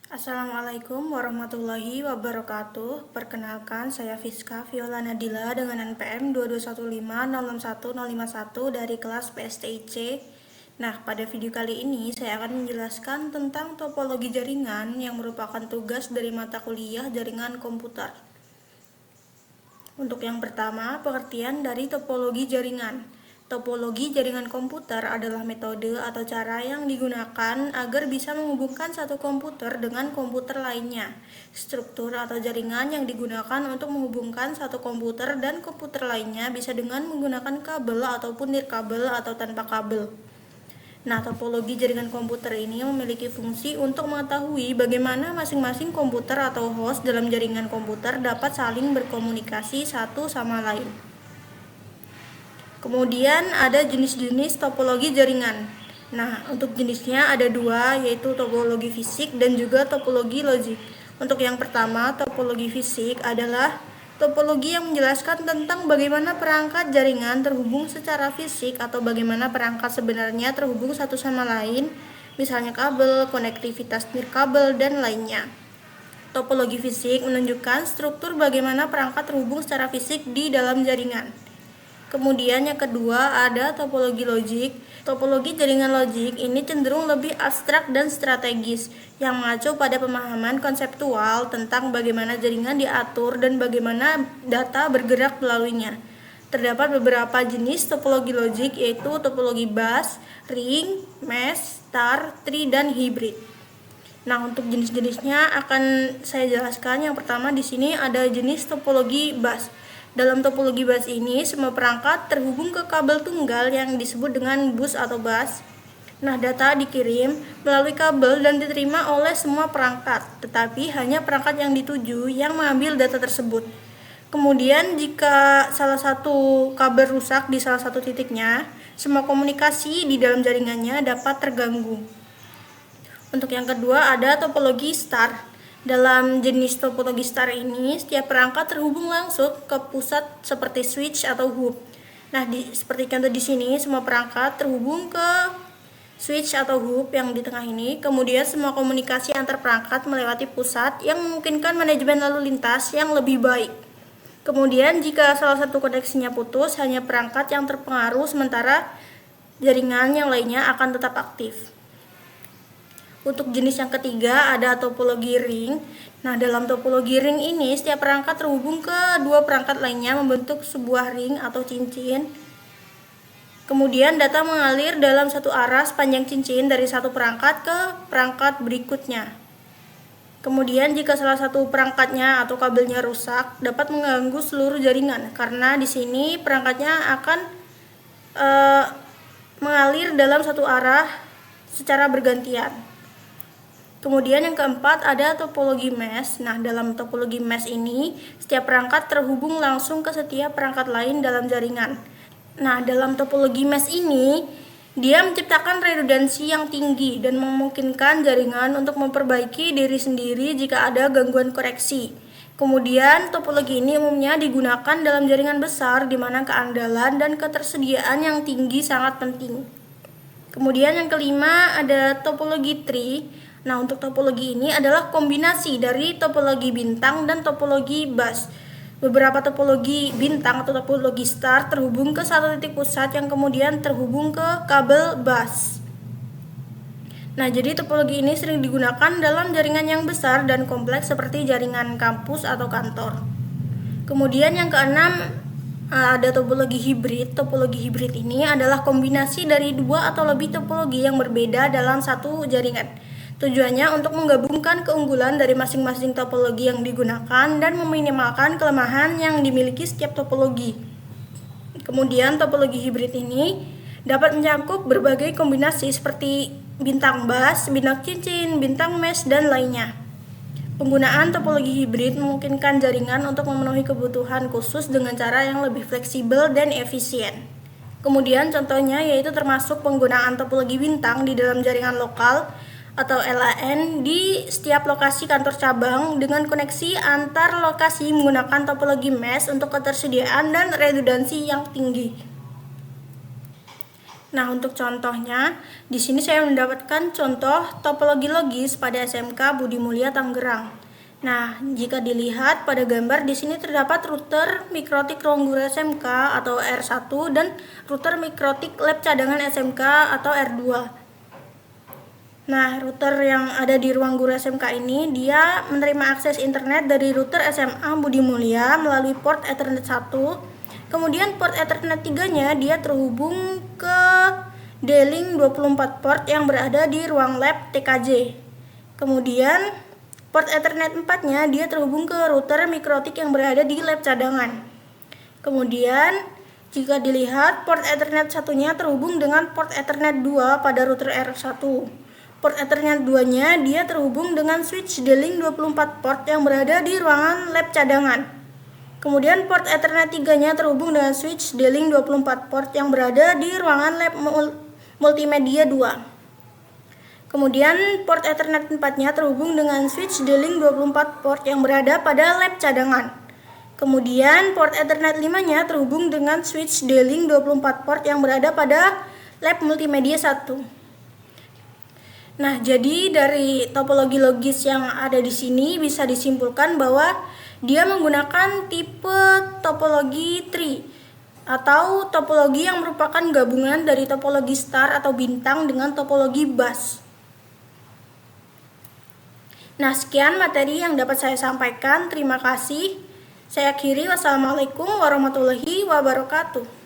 Assalamualaikum warahmatullahi wabarakatuh. Perkenalkan, saya Fiska Viola Nadila dengan NPM 221506101 dari kelas PSTIC. Nah, pada video kali ini saya akan menjelaskan tentang topologi jaringan yang merupakan tugas dari mata kuliah jaringan komputer. Untuk yang pertama, pengertian dari topologi jaringan. Topologi jaringan komputer adalah metode atau cara yang digunakan agar bisa menghubungkan satu komputer dengan komputer lainnya. Struktur atau jaringan yang digunakan untuk menghubungkan satu komputer dan komputer lainnya bisa dengan menggunakan kabel ataupun nirkabel atau tanpa kabel. Nah, topologi jaringan komputer ini memiliki fungsi untuk mengetahui bagaimana masing-masing komputer atau host dalam jaringan komputer dapat saling berkomunikasi satu sama lain. Kemudian ada jenis-jenis topologi jaringan. Nah, untuk jenisnya ada dua, yaitu topologi fisik dan juga topologi logik. Untuk yang pertama, topologi fisik adalah topologi yang menjelaskan tentang bagaimana perangkat jaringan terhubung secara fisik atau bagaimana perangkat sebenarnya terhubung satu sama lain, misalnya kabel, konektivitas nirkabel, dan lainnya. Topologi fisik menunjukkan struktur bagaimana perangkat terhubung secara fisik di dalam jaringan. Kemudian yang kedua ada topologi logik. Topologi jaringan logik ini cenderung lebih abstrak dan strategis, yang mengacu pada pemahaman konseptual tentang bagaimana jaringan diatur dan bagaimana data bergerak melaluinya. Terdapat beberapa jenis topologi logik, yaitu topologi bus, ring, mesh, star, tree, dan hybrid. Nah, untuk jenis-jenisnya akan saya jelaskan. Yang pertama di sini ada jenis topologi bus. Dalam topologi bus ini, semua perangkat terhubung ke kabel tunggal yang disebut dengan bus atau bus. Nah, data dikirim melalui kabel dan diterima oleh semua perangkat, tetapi hanya perangkat yang dituju yang mengambil data tersebut. Kemudian, jika salah satu kabel rusak di salah satu titiknya, semua komunikasi di dalam jaringannya dapat terganggu. Untuk yang kedua ada topologi star. Dalam jenis topologi star ini, setiap perangkat terhubung langsung ke pusat seperti switch atau hub. Nah, seperti contoh di sini, semua perangkat terhubung ke switch atau hub yang di tengah ini. Kemudian semua komunikasi antar perangkat melewati pusat yang memungkinkan manajemen lalu lintas yang lebih baik. Kemudian jika salah satu koneksinya putus, hanya perangkat yang terpengaruh sementara jaringan yang lainnya akan tetap aktif. Untuk jenis yang ketiga ada topologi ring. Nah, dalam topologi ring ini setiap perangkat terhubung ke dua perangkat lainnya membentuk sebuah ring atau cincin. Kemudian data mengalir dalam satu arah sepanjang cincin dari satu perangkat ke perangkat berikutnya. Kemudian jika salah satu perangkatnya atau kabelnya rusak, dapat mengganggu seluruh jaringan karena di sini perangkatnya akan mengalir dalam satu arah secara bergantian. Kemudian yang keempat ada topologi mesh. Nah, dalam topologi mesh ini setiap perangkat terhubung langsung ke setiap perangkat lain dalam jaringan. Nah, dalam topologi mesh ini dia menciptakan redundansi yang tinggi dan memungkinkan jaringan untuk memperbaiki diri sendiri jika ada gangguan koneksi. Kemudian topologi ini umumnya digunakan dalam jaringan besar di mana keandalan dan ketersediaan yang tinggi sangat penting. Kemudian yang kelima ada topologi tree. Nah, untuk topologi ini adalah kombinasi dari topologi bintang dan topologi bus. Beberapa topologi bintang atau topologi star terhubung ke satu titik pusat yang kemudian terhubung ke kabel bus. Nah, jadi topologi ini sering digunakan dalam jaringan yang besar dan kompleks seperti jaringan kampus atau kantor. Kemudian yang keenam ada topologi hibrid. Topologi hibrid ini adalah kombinasi dari dua atau lebih topologi yang berbeda dalam satu jaringan. Tujuannya untuk menggabungkan keunggulan dari masing-masing topologi yang digunakan dan meminimalkan kelemahan yang dimiliki setiap topologi. Kemudian topologi hibrid ini dapat mencakup berbagai kombinasi seperti bintang bus, bintang cincin, bintang mesh, dan lainnya. Penggunaan topologi hibrid memungkinkan jaringan untuk memenuhi kebutuhan khusus dengan cara yang lebih fleksibel dan efisien. Kemudian contohnya yaitu termasuk penggunaan topologi bintang di dalam jaringan lokal atau LAN di setiap lokasi kantor cabang dengan koneksi antar lokasi menggunakan topologi mesh untuk ketersediaan dan redundansi yang tinggi. Nah, untuk contohnya, di sini saya mendapatkan contoh topologi logis pada SMK Budi Mulia Tangerang. Nah, jika dilihat pada gambar di sini terdapat router mikrotik ruang guru SMK atau R1 dan router mikrotik lab cadangan SMK atau R2. Nah, router yang ada di ruang guru SMK ini dia menerima akses internet dari router SMA Budi Mulia melalui port Ethernet 1. Kemudian port Ethernet 3-nya dia terhubung ke D-Link 24 port yang berada di ruang lab TKJ. Kemudian port Ethernet 4-nya dia terhubung ke router mikrotik yang berada di lab cadangan. Kemudian jika dilihat port Ethernet 1-nya terhubung dengan port Ethernet 2 pada router R1. Port Ethernet 2-nya dia terhubung dengan switch D-Link 24 port yang berada di ruangan lab cadangan. Kemudian port Ethernet 3-nya terhubung dengan switch D-Link 24 port yang berada di ruangan lab multimedia 2. Kemudian port Ethernet 4-nya terhubung dengan switch D-Link 24 port yang berada pada lab cadangan. Kemudian port Ethernet 5-nya terhubung dengan switch D-Link 24 port yang berada pada lab multimedia 1. Nah, jadi dari topologi logis yang ada di sini bisa disimpulkan bahwa dia menggunakan tipe topologi tree atau topologi yang merupakan gabungan dari topologi star atau bintang dengan topologi bus. Nah, sekian materi yang dapat saya sampaikan. Terima kasih. Saya akhiri. Wassalamualaikum warahmatullahi wabarakatuh.